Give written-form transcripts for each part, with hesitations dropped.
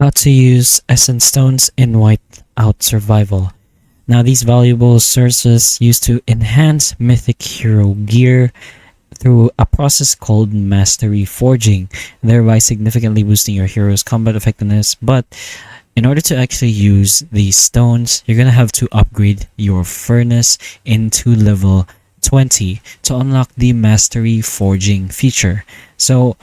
How to use Essence Stones in Whiteout Survival. Now, these valuable sources used to enhance Mythic Hero gear through a process called Mastery Forging, thereby significantly boosting your hero's combat effectiveness. But in order to actually use these stones, you're gonna have to upgrade your furnace into level 20 to unlock the Mastery Forging feature. So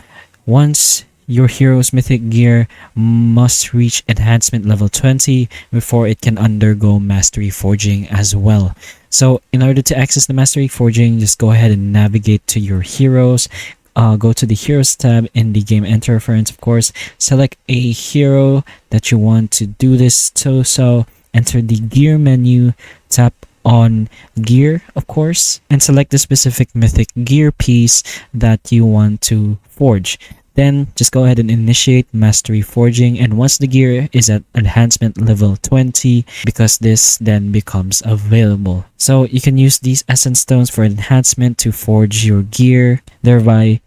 once your hero's mythic gear must reach enhancement level 20 before it can undergo mastery forging as well. So in order to access the mastery forging, just go ahead and navigate to your heroes. Go to the heroes tab in the game interference, of course. Select a hero that you want to do this to. So enter the gear menu, tap on gear, of course, and select the specific mythic gear piece that you want to forge. Then just go ahead and initiate mastery forging, and once the gear is at enhancement level 20, because this then becomes available. So you can use these essence stones for enhancement to forge your gear, thereby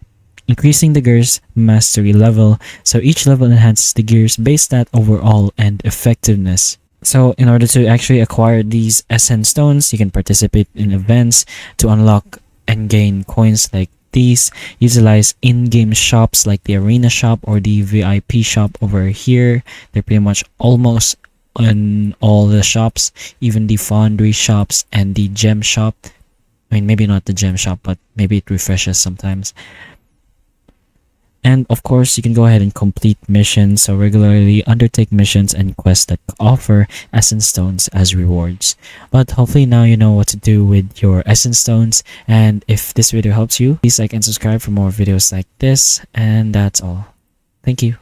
increasing the gear's mastery level. So each level enhances the gear's base stat overall and effectiveness. So in order to actually acquire these essence stones, you can participate in events to unlock and gain coins like these. Utilize in-game shops like the arena shop or the VIP shop over here. They're pretty much almost on all the shops, even the foundry shops and the gem shop. I mean, maybe not the gem shop, but maybe it refreshes sometimes. And of course, you can go ahead and complete missions, so regularly undertake missions and quests that offer essence stones as rewards. But hopefully now you know what to do with your essence stones, and if this video helps you, please like and subscribe for more videos like this, and that's all. Thank you.